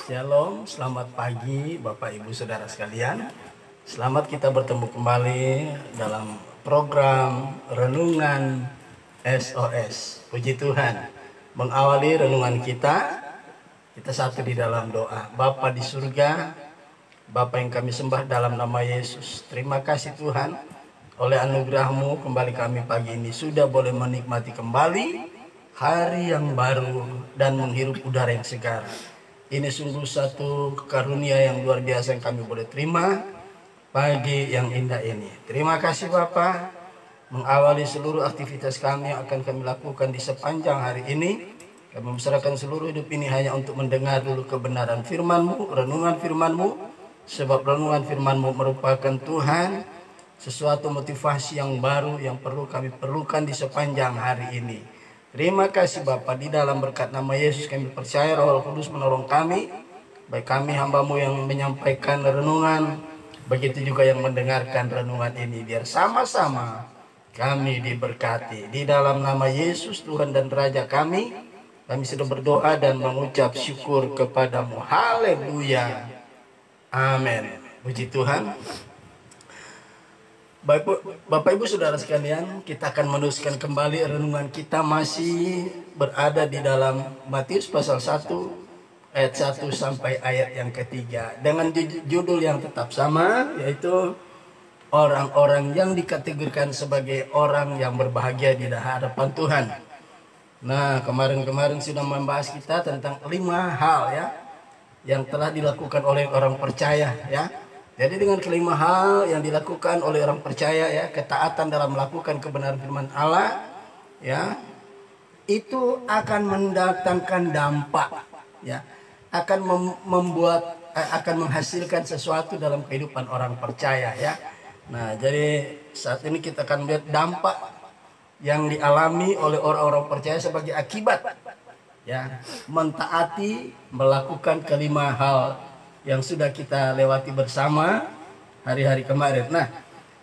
Shalom, selamat pagi Bapak Ibu Saudara sekalian. Selamat kita bertemu kembali dalam program Renungan SOS. Puji Tuhan, mengawali renungan kita satu di dalam doa. Bapa di surga, Bapa yang kami sembah dalam nama Yesus, terima kasih Tuhan, oleh anugerah-Mu kembali kami pagi ini sudah boleh menikmati kembali hari yang baru dan menghirup udara yang segar. Ini sungguh satu karunia yang luar biasa yang kami boleh terima pagi yang indah ini. Terima kasih Bapa, mengawali seluruh aktivitas kami yang akan kami lakukan di sepanjang hari ini. Kami memserahkan seluruh hidup ini hanya untuk mendengar dulu kebenaran firman-Mu, renungan firman-Mu. Sebab renungan firman-Mu merupakan Tuhan sesuatu motivasi yang baru yang perlu kami perlukan di sepanjang hari ini. Terima kasih Bapa, di dalam berkat nama Yesus kami percaya Roh Kudus menolong kami, baik kami hamba-Mu yang menyampaikan renungan, begitu juga yang mendengarkan renungan ini, biar sama-sama kami diberkati. Di dalam nama Yesus Tuhan dan Raja kami sudah berdoa dan mengucap syukur kepada-Mu. Haleluya. Amin. Puji Tuhan. Bapak Ibu Saudara sekalian, kita akan meneruskan kembali renungan kita, masih berada di dalam Matius pasal 1 ayat 1 sampai ayat yang ketiga, dengan judul yang tetap sama, yaitu orang-orang yang dikategorikan sebagai orang yang berbahagia di hadapan Tuhan. Nah, kemarin sudah membahas kita tentang 5 hal ya yang telah dilakukan oleh orang percaya ya. Jadi dengan kelima hal yang dilakukan oleh orang percaya ya, ketaatan dalam melakukan kebenaran firman Allah ya, itu akan mendatangkan dampak ya, akan akan menghasilkan sesuatu dalam kehidupan orang percaya ya. Nah, jadi saat ini kita akan melihat dampak yang dialami oleh orang-orang percaya sebagai akibat ya, mentaati melakukan kelima hal yang sudah kita lewati bersama hari-hari kemarin. Nah,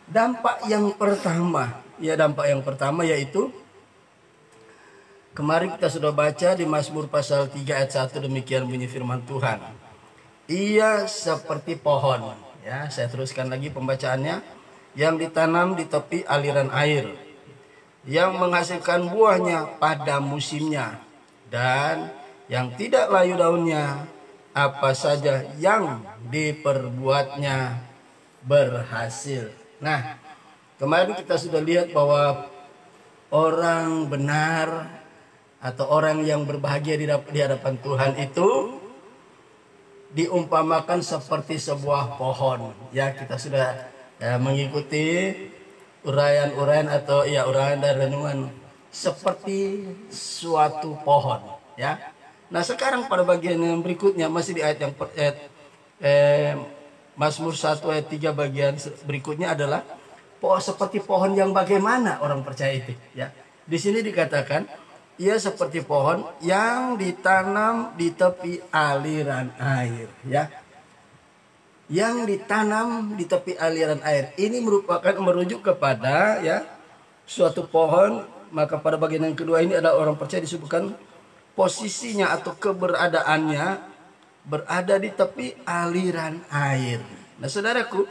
dampak yang pertama yaitu kemarin kita sudah baca di Mazmur pasal 3 ayat 1, demikian bunyi firman Tuhan. Ia seperti pohon, ya, saya teruskan lagi pembacaannya, yang ditanam di tepi aliran air, yang menghasilkan buahnya pada musimnya, dan yang tidak layu daunnya, apa saja yang diperbuatnya berhasil. Nah, kemarin kita sudah lihat bahwa orang benar atau orang yang berbahagia di hadapan Tuhan itu diumpamakan seperti sebuah pohon. Ya, kita sudah mengikuti uraian-uraian atau uraian dan renungan seperti suatu pohon, ya. Nah, sekarang pada bagian yang berikutnya, masih di ayat yang Mazmur 1 ayat 3 bagian berikutnya adalah seperti pohon yang bagaimana orang percaya itu ya. Di sini dikatakan ia seperti pohon yang ditanam di tepi aliran air ya. Yang ditanam di tepi aliran air ini merujuk kepada ya suatu pohon. Maka pada bagian yang kedua ini adalah orang percaya disebutkan posisinya atau keberadaannya berada di tepi aliran air. Nah, saudaraku,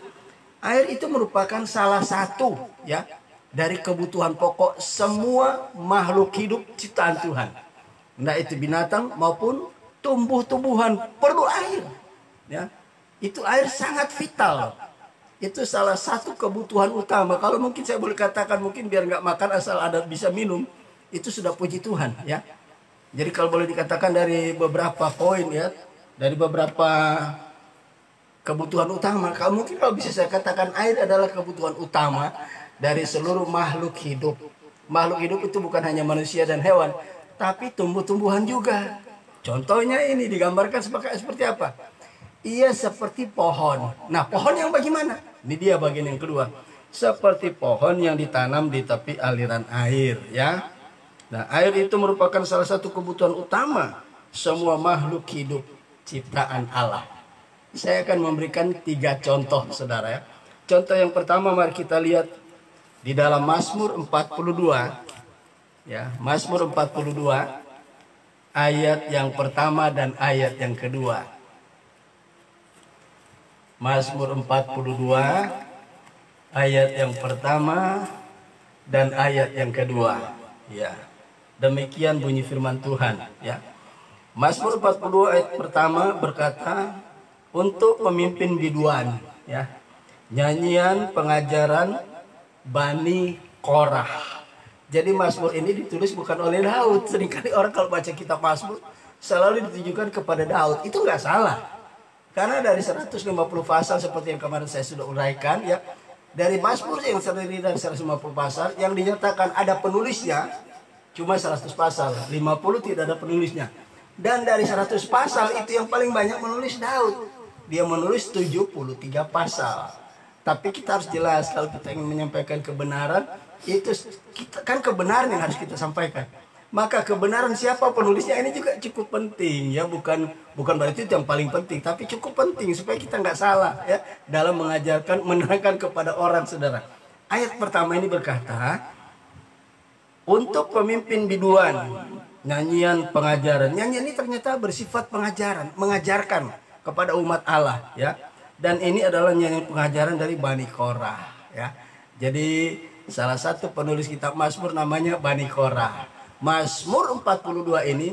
air itu merupakan salah satu ya dari kebutuhan pokok semua makhluk hidup ciptaan Tuhan. Nah, itu binatang maupun tumbuh-tumbuhan perlu air. Ya, itu air sangat vital. Itu salah satu kebutuhan utama. Kalau mungkin saya boleh katakan, mungkin biar nggak makan asal ada bisa minum, itu sudah puji Tuhan ya. Jadi kalau boleh dikatakan dari beberapa poin ya, dari beberapa kebutuhan utama, kalau bisa saya katakan air adalah kebutuhan utama dari seluruh makhluk hidup. Makhluk hidup itu bukan hanya manusia dan hewan, tapi tumbuh-tumbuhan juga. Contohnya ini digambarkan seperti apa? Ia seperti pohon. Nah, pohon yang bagaimana? Ini dia bagian yang kedua. Seperti pohon yang ditanam di tepi aliran air ya. Nah, air itu merupakan salah satu kebutuhan utama semua makhluk hidup ciptaan Allah. Saya akan memberikan 3 contoh, saudara ya. Contoh yang pertama, mari kita lihat di dalam Mazmur 42. Ya, Mazmur 42 ayat yang pertama dan ayat yang kedua. Mazmur 42 ayat yang pertama dan ayat yang kedua. Ya. Demikian bunyi firman Tuhan, ya. Mazmur 42 ayat pertama berkata, untuk pemimpin biduan, ya. Nyanyian pengajaran Bani Korah. Jadi Mazmur ini ditulis bukan oleh Daud. Seringkali orang kalau baca kitab Mazmur selalu ditujukan kepada Daud. Itu nggak salah. Karena dari 150 pasal seperti yang kemarin saya sudah uraikan, ya. Dari Mazmur yang terdiri dari 150 pasal yang dinyatakan ada penulisnya cuma 100 pasal, 50 tidak ada penulisnya. Dan dari 100 pasal itu yang paling banyak menulis Daud. Dia menulis 73 pasal. Tapi kita harus jelas kalau kita ingin menyampaikan kebenaran, itu kita, kan kebenaran yang harus kita sampaikan. Maka kebenaran siapa penulisnya ini juga cukup penting, ya. Bukan berarti itu yang paling penting, tapi cukup penting supaya kita nggak salah, ya, dalam mengajarkan, menerangkan kepada orang, saudara. Ayat pertama ini berkata, untuk pemimpin biduan, nyanyian pengajaran. Nyanyian ini ternyata bersifat pengajaran, mengajarkan kepada umat Allah, ya. Dan ini adalah nyanyian pengajaran dari Bani Korah, ya. Jadi salah satu penulis kitab Mazmur namanya Bani Korah. Mazmur 42 ini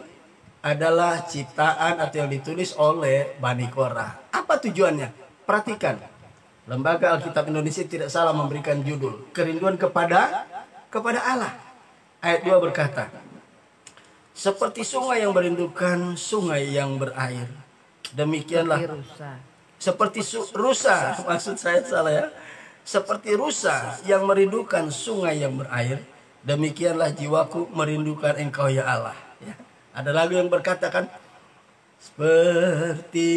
adalah ciptaan atau yang ditulis oleh Bani Korah. Apa tujuannya? Perhatikan. Lembaga Alkitab Indonesia tidak salah memberikan judul kerinduan kepada Allah. Ayat 2 berkata, seperti sungai yang merindukan sungai yang berair. Demikianlah seperti rusa, maksud saya salah, ya. Seperti rusa yang merindukan sungai yang berair, demikianlah jiwaku merindukan Engkau, ya Allah. Ya. Ada lagu yang berkatakan, seperti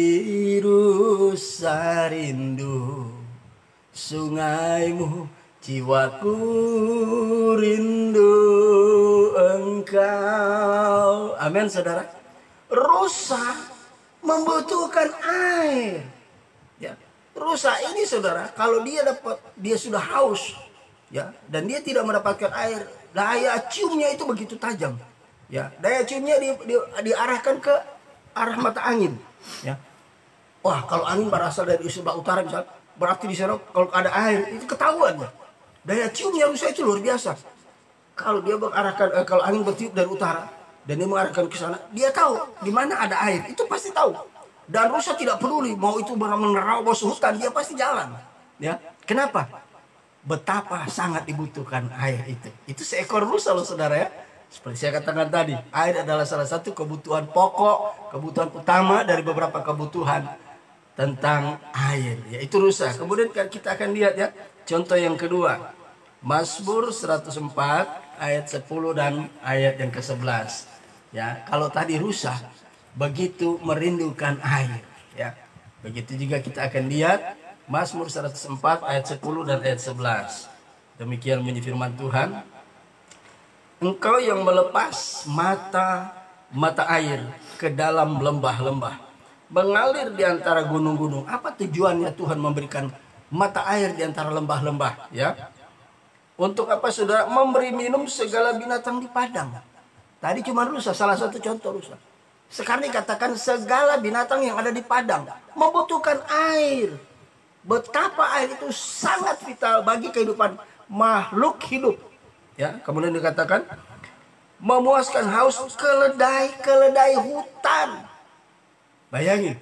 rusa rindu sungaimu, jiwaku rindu Engkau. Amin, saudara. Rusa membutuhkan air. Ya. Rusa ini, saudara, kalau dia sudah haus, ya, dan dia tidak mendapatkan air, daya ciumnya itu begitu tajam, ya. Daya ciumnya diarahkan ke arah mata angin, ya. Wah, kalau angin berasal dari sebelah utara misalnya, berarti di sana kalau ada air itu ketahuan, ya. Daya ciumnya rusa itu luar biasa. Kalau dia mengarahkan, kalau angin bertiup dari utara dan dia mengarahkan ke sana, dia tahu di mana ada air, itu pasti tahu. Dan rusa tidak peduli mau itu menerobos hutan, dia pasti jalan, ya. Kenapa? Betapa sangat dibutuhkan air itu. Itu seekor rusa loh, saudara, ya. Seperti saya katakan tadi, air adalah salah satu kebutuhan pokok, kebutuhan utama dari beberapa kebutuhan tentang air, yaitu rusa. Kemudian kita akan lihat, ya, contoh yang kedua. Mazmur 104 ayat 10 dan ayat yang ke-11. Ya, kalau tadi rusa begitu merindukan air, ya. Begitu juga kita akan lihat Mazmur 104 ayat 10 dan ayat 11. Demikian bunyi firman Tuhan. Engkau yang melepas mata air ke dalam lembah-lembah, mengalir di antara gunung-gunung. Apa tujuannya Tuhan memberikan mata air di antara lembah-lembah, ya? Untuk apa, saudara? Memberi minum segala binatang di padang. Tadi cuma rusa, salah satu contoh rusa. Sekarang dikatakan segala binatang yang ada di padang membutuhkan air. Betapa air itu sangat vital bagi kehidupan makhluk hidup. Ya, kemudian dikatakan memuaskan haus keledai hutan. Bayangin,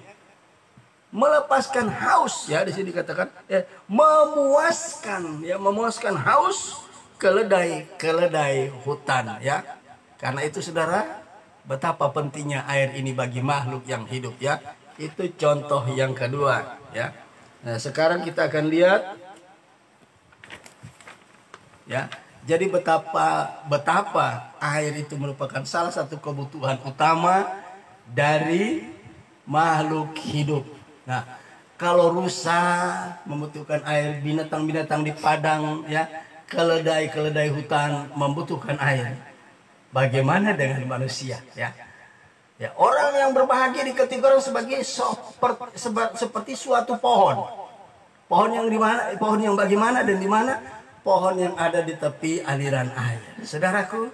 melepaskan haus, ya, di sini dikatakan, ya, memuaskan haus keledai hutan, ya. Karena itu, saudara, betapa pentingnya air ini bagi makhluk yang hidup, ya. Itu contoh yang kedua, ya. Nah, sekarang kita akan lihat, ya. Jadi betapa air itu merupakan salah satu kebutuhan utama dari makhluk hidup. Nah, kalau rusa membutuhkan air, binatang-binatang di padang, ya, keledai hutan membutuhkan air. Bagaimana dengan manusia, ya? Ya, orang yang berbahagia dikategorikan sebagai seperti suatu pohon. Pohon yang di mana? Pohon yang bagaimana dan di mana? Pohon yang ada di tepi aliran air. Saudaraku,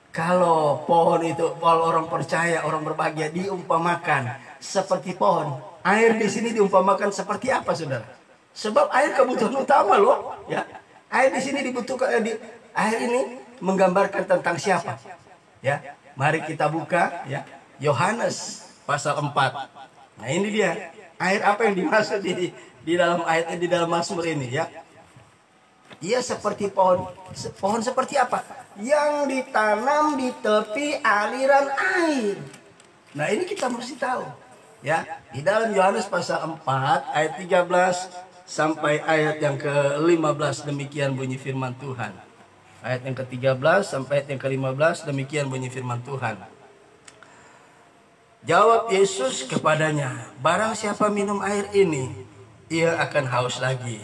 kalau pohon itu, kalau orang percaya, orang berbahagia diumpamakan seperti pohon. Air di sini diumpamakan seperti apa, saudara? Sebab air kebutuhan utama loh, ya. Air di sini dibutuhkan. Air ini menggambarkan tentang siapa? Ya, mari kita buka, ya. Yohanes pasal 4. Nah ini dia. Air apa yang dimaksud di dalam ayat, di dalam Mazmur ini, ya. Ia seperti pohon. Pohon seperti apa? Yang ditanam di tepi aliran air. Nah ini kita mesti tahu, ya. Di dalam Yohanes pasal 4 ayat 13 sampai ayat yang ke-15 demikian bunyi firman Tuhan. Ayat yang ke-13 sampai ayat yang ke-15 demikian bunyi firman Tuhan. Jawab Yesus kepadanya, barang siapa minum air ini, ia akan haus lagi.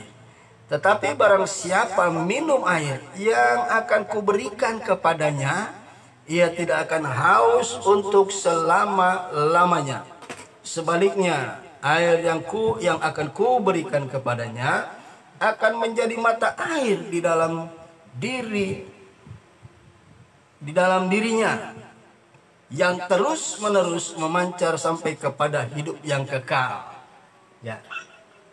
Tetapi barang siapa minum air yang akan kuberikan kepadanya, ia tidak akan haus untuk selama-lamanya. Sebaliknya, air yang akan kuberikan kepadanya akan menjadi mata air di dalam dirinya, yang terus-menerus memancar sampai kepada hidup yang kekal. Ya.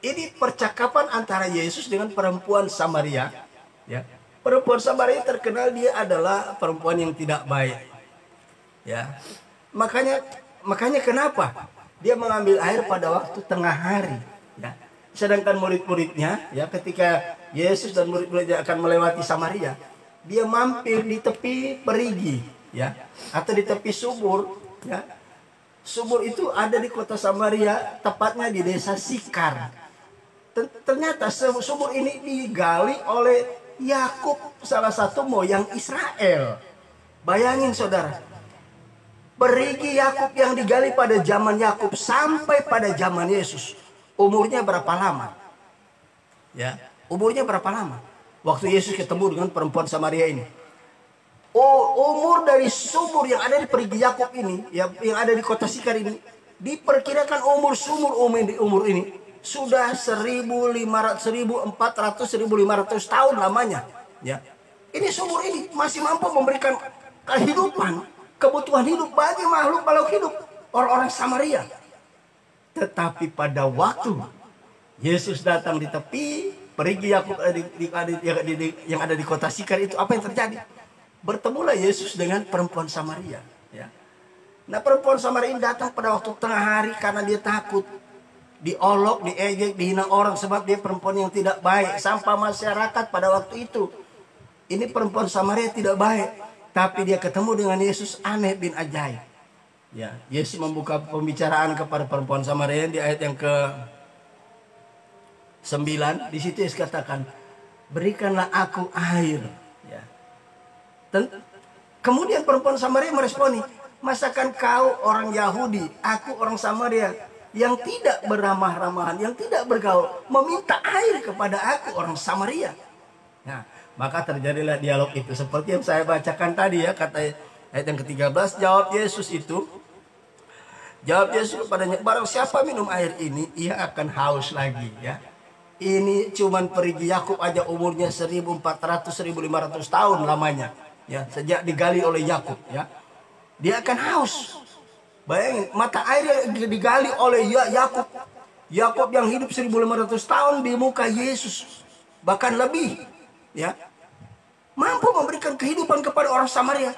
Ini percakapan antara Yesus dengan perempuan Samaria. Ya. Perempuan Samaria terkenal dia adalah perempuan yang tidak baik. Ya. Makanya kenapa dia mengambil air pada waktu tengah hari. Ya. Sedangkan murid-muridnya, ya, ketika Yesus dan murid-muridnya akan melewati Samaria, dia mampir di tepi perigi, ya, atau di tepi sumur, ya. Sumur itu ada di kota Samaria, tepatnya di desa Sikar. Ternyata sumur ini digali oleh Yakub, salah satu moyang Israel. Bayangin saudara, perigi Yakub yang digali pada zaman Yakub sampai pada zaman Yesus, umurnya berapa lama? Ya, umurnya berapa lama? Waktu Yesus ketemu dengan perempuan Samaria ini. Umur dari sumur yang ada di perigi Yakub ini, yang ada di kota Sikar ini, diperkirakan umur ini sudah 1.400, 1.500 tahun lamanya. Ya, ini sumur ini masih mampu memberikan kehidupan, kebutuhan hidup bagi makhluk hidup orang-orang Samaria. Tetapi pada waktu Yesus datang di tepi perigi Yakub yang ada di kota Sikar itu, apa yang terjadi? Bertemulah Yesus dengan perempuan Samaria. Ya. Nah perempuan Samaria ini datang pada waktu tengah hari karena dia takut diolok, diejek, dihina orang sebab dia perempuan yang tidak baik. Sampah masyarakat pada waktu itu. Ini perempuan Samaria tidak baik, tapi dia ketemu dengan Yesus, aneh bin ajaib. Ya, Yesus membuka pembicaraan kepada perempuan Samaria di ayat yang ke-9. Di situ Yesus katakan, berikanlah aku air. Ya. Kemudian perempuan Samaria meresponi, masakan kau orang Yahudi, aku orang Samaria yang tidak beramah-ramahan, yang tidak bergaul, meminta air kepada aku orang Samaria. Nah, maka terjadilah dialog itu seperti yang saya bacakan tadi, ya, kata ayat yang ke-13. Jawab Yesus kepadanya, barang siapa minum air ini, ia akan haus lagi. Ya, ini cuman perigi Yakub aja umurnya 1.400, 1.500 tahun lamanya. Ya, sejak digali oleh Yakub, ya, dia akan haus. Bayangin, mata air yang digali oleh Yakub. Yakub yang hidup 1.500 tahun di muka Yesus, bahkan lebih, ya, mampu memberikan kehidupan kepada orang Samaria.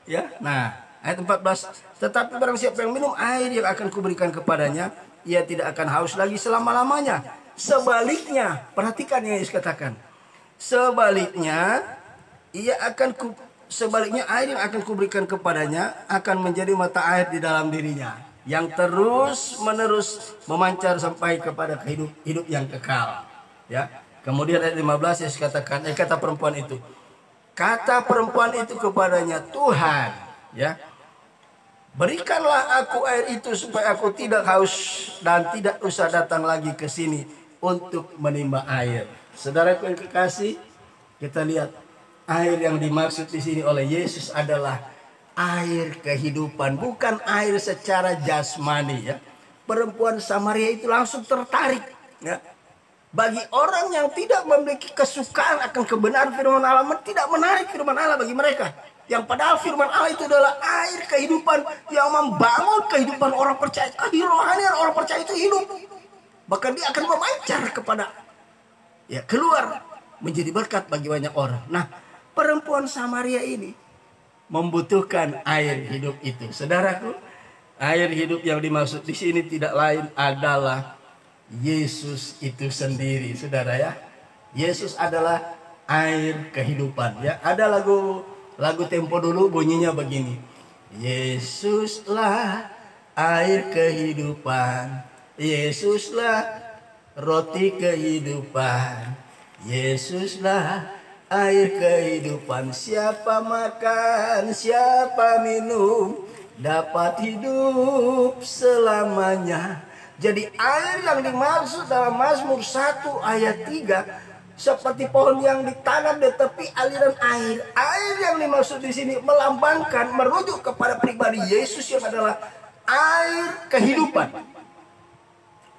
Ya, nah ayat 14. Tetapi barang siapa yang minum air yang akan kuberikan kepadanya, ia tidak akan haus lagi selama-lamanya. Sebaliknya, perhatikan yang Yesus katakan. Sebaliknya air yang akan kuberikan kepadanya akan menjadi mata air di dalam dirinya, yang terus-menerus memancar sampai kepada hidup yang kekal. Ya. Kemudian ayat 15 Yesus katakan, kata perempuan itu kepadanya, Tuhan, ya, berikanlah aku air itu supaya aku tidak haus dan tidak usah datang lagi ke sini untuk menimba air. Saudaraku yang kekasih, kita lihat air yang dimaksud di sini oleh Yesus adalah air kehidupan, bukan air secara jasmani. Ya, perempuan Samaria itu langsung tertarik. Ya, bagi orang yang tidak memiliki kesukaan akan kebenaran firman Allah, tidak menarik firman Allah bagi mereka. Yang padahal firman Allah itu adalah air kehidupan yang membangun kehidupan orang percaya. Kerohanian orang percaya itu hidup. Bahkan dia akan memancar kepada keluar menjadi berkat bagi banyak orang. Nah, perempuan Samaria ini membutuhkan air hidup itu. Saudaraku, air hidup yang dimaksud di sini tidak lain adalah Yesus itu sendiri, saudara ya. Yesus adalah air kehidupan ya. Ada lagu tempo dulu bunyinya begini. Yesuslah air kehidupan, Yesuslah roti kehidupan, Yesuslah air kehidupan. Siapa makan, siapa minum, dapat hidup selamanya. Jadi air yang dimaksud dalam Mazmur 1 ayat 3 seperti pohon yang ditanam di tepi aliran air. Air yang dimaksud di sini melambangkan, merujuk kepada pribadi Yesus yang adalah air kehidupan.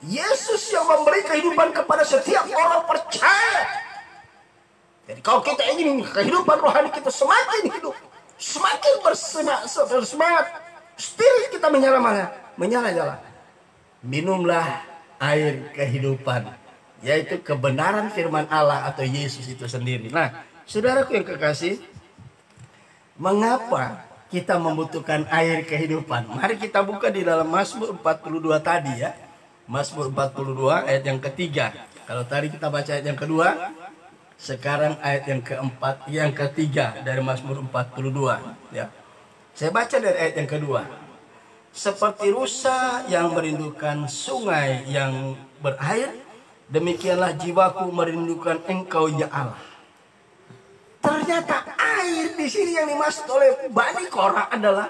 Yesus yang memberi kehidupan kepada setiap orang percaya. Jadi kalau kita ingin kehidupan rohani kita semakin hidup, semakin bersemangat, spirit kita menyala-nyala. Minumlah air kehidupan, yaitu kebenaran firman Allah atau Yesus itu sendiri. Nah, saudaraku yang kekasih, mengapa kita membutuhkan air kehidupan? Mari kita buka di dalam Mazmur 42 tadi ya. Mazmur 42 ayat yang ketiga. Kalau tadi kita baca ayat yang kedua, sekarang ayat yang keempat, yang ketiga dari Mazmur 42 ya. Saya baca dari ayat yang kedua. Seperti rusa yang merindukan sungai yang berair, demikianlah jiwaku merindukan Engkau ya Allah. Ternyata air di sini yang dimaksud oleh Bani Korah adalah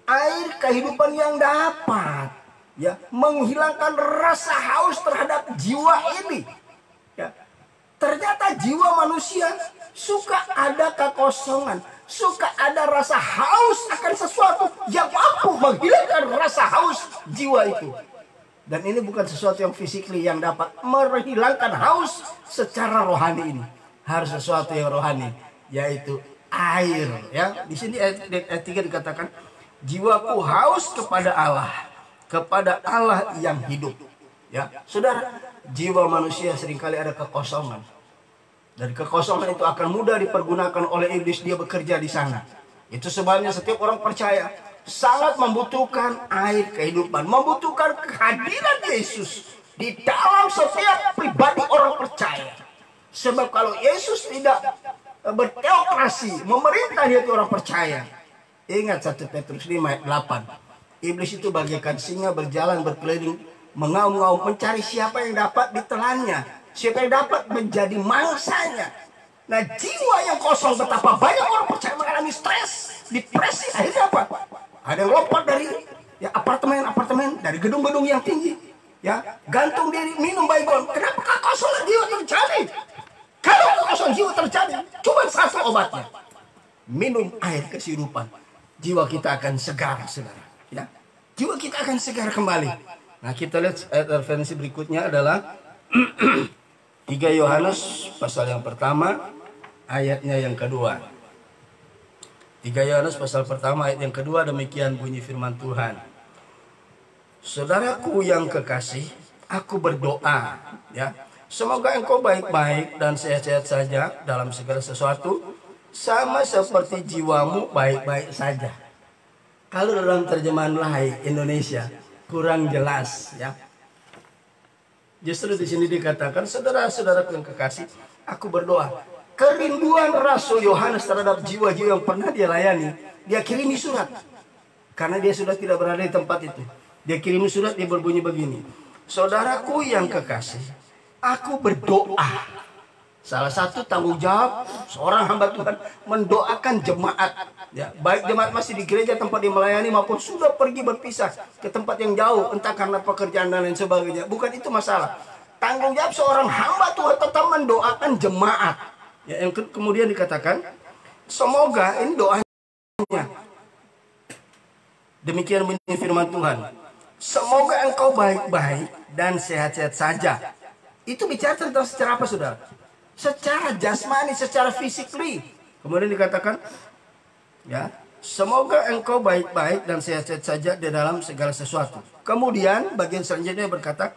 air kehidupan yang dapat menghilangkan rasa haus terhadap jiwa ini. Ternyata jiwa manusia suka ada kekosongan, suka ada rasa haus akan sesuatu yang mampu menghilangkan rasa haus jiwa itu. Dan ini bukan sesuatu yang fisikly yang dapat menghilangkan haus secara rohani ini. Harus sesuatu yang rohani, yaitu air. Ya, di sini ayat 3 dikatakan, jiwaku haus kepada Allah yang hidup. Ya, saudara, jiwa manusia seringkali ada kekosongan. Dan kekosongan itu akan mudah dipergunakan oleh iblis, dia bekerja di sana. Itu sebabnya setiap orang percaya sangat membutuhkan air kehidupan, membutuhkan kehadiran Yesus di dalam setiap pribadi orang percaya. Sebab kalau Yesus tidak berteokrasi, memerintah di hati orang percaya. Ingat 1 Petrus 5 ayat 8. Iblis itu bagaikan singa berjalan berkeliling, mengaum-ngaum mencari siapa yang dapat ditelannya, siapa yang dapat menjadi mangsanya. Nah, jiwa yang kosong, betapa banyak orang percaya mengalami stres, depresi. Akhirnya apa? Ada yang lompat dari apartemen, dari gedung-gedung yang tinggi, gantung diri, minum baygon. Kenapa kekosongan jiwa terjadi? Kalau kekosongan jiwa terjadi, cuma satu obatnya: minum air kehidupan. Jiwa kita akan segar, saudara. Ya, jiwa kita akan segar kembali. Nah, kita lihat ayat referensi berikutnya adalah 3 Yohanes pasal yang pertama, ayatnya yang kedua. 3 Yohanes pasal pertama ayat yang kedua, demikian bunyi firman Tuhan. Saudaraku yang kekasih, aku berdoa semoga engkau baik-baik dan sehat-sehat saja dalam segala sesuatu, sama seperti jiwamu baik-baik saja. Kalau dalam terjemahan lain Indonesia kurang jelas ya. Justru di sini dikatakan, saudara-saudaraku yang kekasih, aku berdoa. Kerinduan Rasul Yohanes terhadap jiwa-jiwa yang pernah dia layani, dia kirimi surat. Karena dia sudah tidak berada di tempat itu. Dia kirimi surat, dia berbunyi begini. Saudaraku yang kekasih, aku berdoa. Salah satu tanggung jawab seorang hamba Tuhan mendoakan jemaat. Ya, baik jemaat masih di gereja tempat dia melayani maupun sudah pergi berpisah ke tempat yang jauh, entah karena pekerjaan dan lain sebagainya. Bukan itu masalah. Tanggung jawab seorang hamba Tuhan tetap mendoakan jemaat. Ya, yang kemudian dikatakan, semoga ini doanya. Demikian bunyi firman Tuhan. Semoga engkau baik-baik dan sehat-sehat saja. Itu bicara tentang secara apa, saudara? Secara jasmani, secara physically. Kemudian dikatakan, Ya, semoga engkau baik-baik dan sehat-sehat saja di dalam segala sesuatu. Kemudian bagian selanjutnya berkata,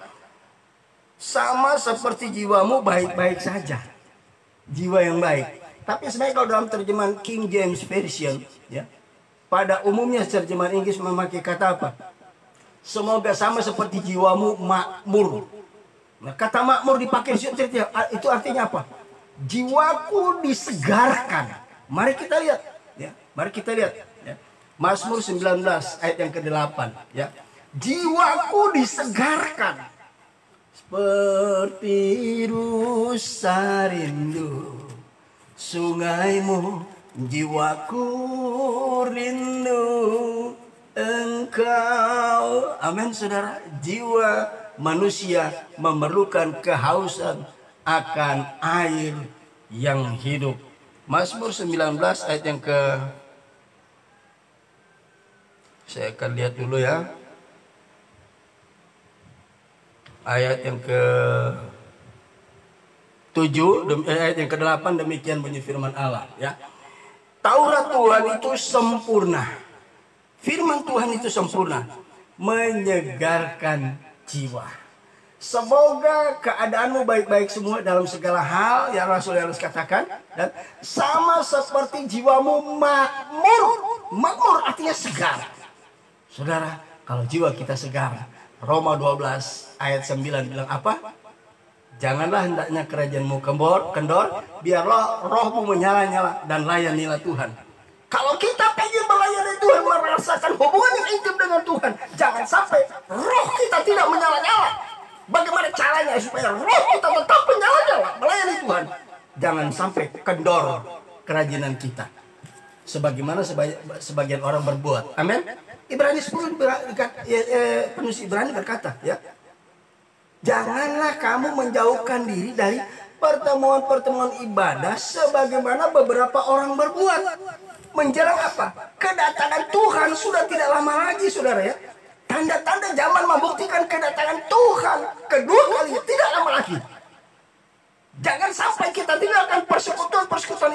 sama seperti jiwamu baik-baik saja. Jiwa yang baik. Tapi sebenarnya kalau dalam terjemahan King James Version, ya, pada umumnya terjemahan Inggris memakai kata apa? Semoga sama seperti jiwamu makmur. Nah, kata makmur dipakai itu artinya apa? Jiwaku disegarkan. Mari kita lihat, ya. Mari kita lihat, ya. Mazmur 19 ayat yang ke-8, ya. Jiwaku disegarkan seperti rusa rindu sungaimu, jiwaku rindu engkau. Amin, saudara. Jiwa manusia memerlukan kehausan akan air yang hidup. Mazmur 19 ayat yang saya akan lihat dulu, ya. Ayat yang ke-7, ayat yang ke-8, demikian bunyi firman Allah, ya. Taurat Tuhan itu sempurna. Firman Tuhan itu sempurna, menyegarkan jiwa. Semoga keadaanmu baik-baik semua dalam segala hal yang Rasul Yohanes katakan, dan sama seperti jiwamu makmur. Makmur artinya segar. Saudara, kalau jiwa kita segar, Roma 12 ayat 9 bilang apa? Janganlah hendaknya kerajaanmu kendor, biarlah rohmu menyala-nyala dan layanilah Tuhan. Kalau kita ingin melayani Tuhan, merasakan hubungan yang intim dengan Tuhan, jangan sampai roh kita tidak menyala-nyala. Bagaimana caranya supaya roh kita tetap menyala-nyala melayani Tuhan? Jangan sampai kendor kerajinan kita, sebagaimana sebagian orang berbuat. Amin. Ibrani 10 penulis Ibrani berkata, ya, janganlah kamu menjauhkan diri dari pertemuan-pertemuan ibadah sebagaimana beberapa orang berbuat. Menjelang apa? Kedatangan Tuhan sudah tidak lama lagi, saudara, ya. Tanda-tanda zaman membuktikan kedatangan Tuhan kedua kali tidak lama lagi. Jangan sampai kita tinggalkan persekutuan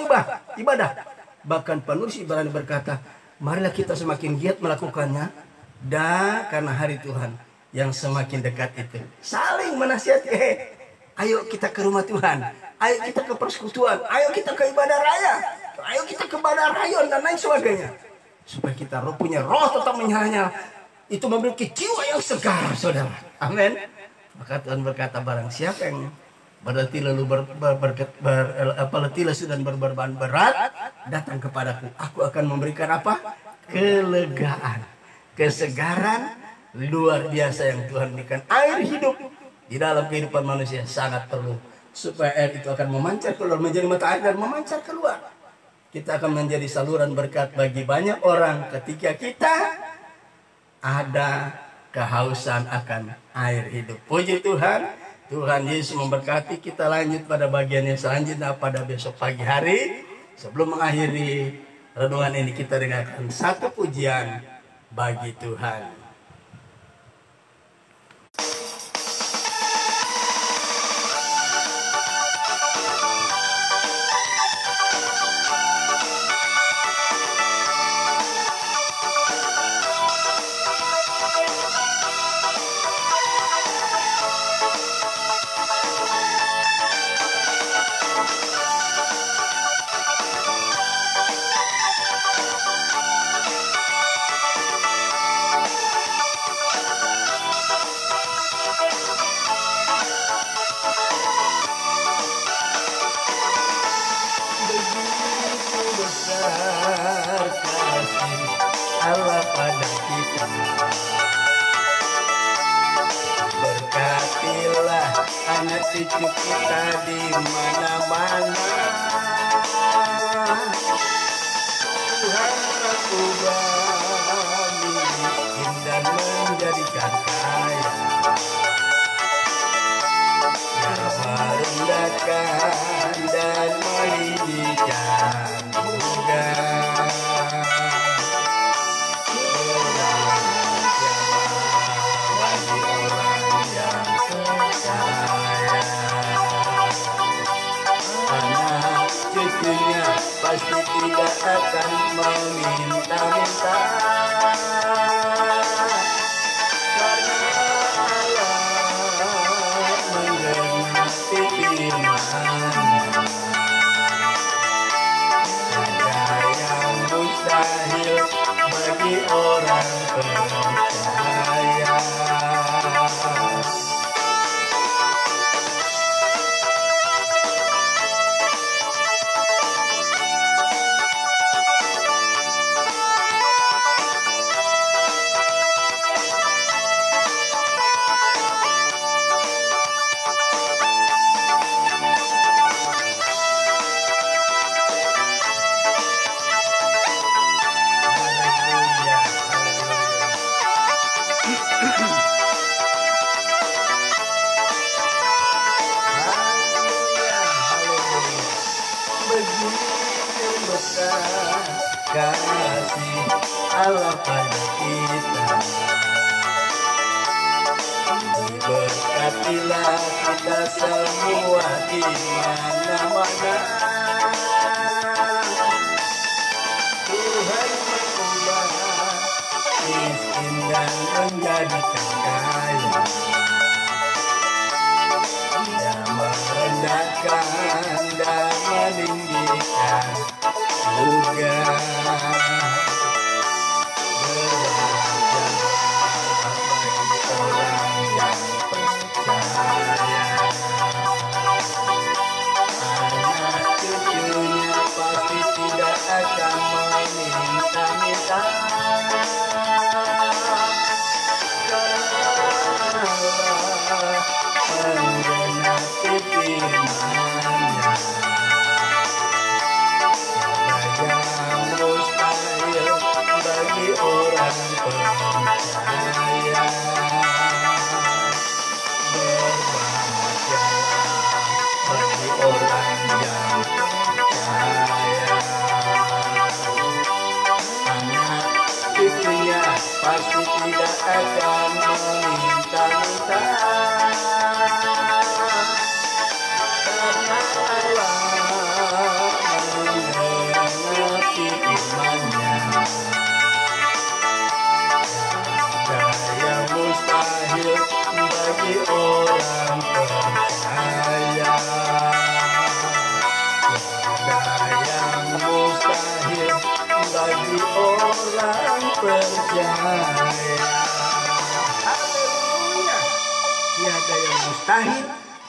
ibadah. Bahkan penulis Ibrani berkata, marilah kita semakin giat melakukannya, dan karena hari Tuhan yang semakin dekat itu. Saling menasihati, ayo kita ke rumah Tuhan, ayo kita ke persekutuan, ayo kita ke ibadah raya, ayo kita ke ibadah rayon dan lain sebagainya. Supaya kita punya roh tetap menyala-nyala. Itu memiliki jiwa yang segar, saudara. Amin. Maka Tuhan berkata, barang siapa yang berletih lalu letih lesu dan berbeban berat, datang kepadaku, aku akan memberikan apa? Kelegaan, kesegaran luar biasa yang Tuhan berikan. Air hidup di dalam kehidupan manusia sangat perlu, supaya air itu akan memancar keluar, menjadi mata air dan memancar keluar. Kita akan menjadi saluran berkat bagi banyak orang ketika kita ada kehausan akan air hidup. Puji Tuhan. Tuhan Yesus memberkati. Kita lanjut pada bagian yang selanjutnya pada besok pagi hari. Sebelum mengakhiri renungan ini, kita dengarkan satu pujian bagi Tuhan. Allah pada kita, berkatilah anak cucu kita di mana-mana. Tuhan ubah miskin dan menjadikan kaya, merendahkan dan meninggikan juga. pasti tidak akan meminta-minta. Karena Allah menggenapi firman-Nya. Ada yang mustahil bagi orang percaya. Kasih Allah pada kita, berkatilah kita semua di mana-mana. Tuhan mengubah miskin dan menjadikan kaya. Dia merendahkan dan meninggikan juga. Pasti tidak akan meminta-minta. Karena Allah menggenapi firman-Nya. Ada yang mustahil bagi orang percaya. Ada yang mustahil bagi orang percaya. Haleluya. Tiada yang mustahil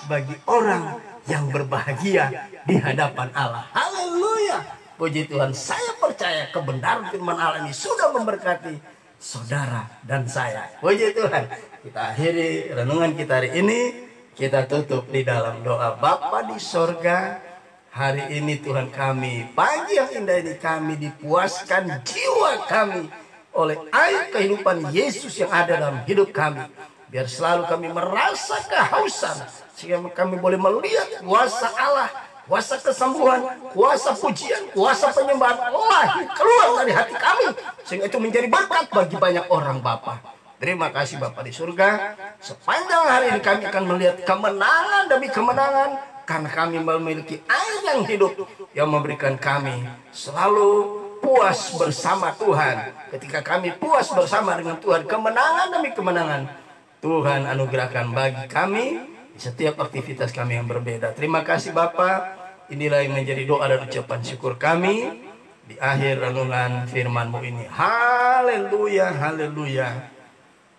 bagi orang yang berbahagia di hadapan Allah. Haleluya. Puji Tuhan, saya percaya kebenaran firman Allah ini sudah memberkati saudara dan saya. Puji Tuhan. Kita akhiri renungan kita hari ini. Kita tutup di dalam doa. Bapa di sorga, hari ini Tuhan kami, pagi yang indah ini kami dipuaskan jiwa kami oleh air kehidupan Yesus yang ada dalam hidup kami. Biar selalu kami merasa kehausan, sehingga kami boleh melihat kuasa Allah, kuasa kesembuhan, kuasa pujian, kuasa penyembahan lahir keluar dari hati kami, sehingga itu menjadi berkat bagi banyak orang. Bapa, terima kasih Bapa di surga. Sepanjang hari ini kami akan melihat kemenangan demi kemenangan, karena kami memiliki air yang hidup yang memberikan kami selalu puas bersama Tuhan. Ketika kami puas bersama dengan Tuhan, kemenangan demi kemenangan Tuhan anugerahkan bagi kami di setiap aktivitas kami yang berbeda. Terima kasih Bapa. Inilah yang menjadi doa dan ucapan syukur kami di akhir renungan firman-Mu ini. Haleluya, haleluya.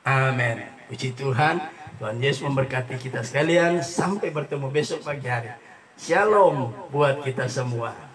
Amin. Puji Tuhan. Tuhan Yesus memberkati kita sekalian. Sampai bertemu besok pagi hari. Shalom buat kita semua.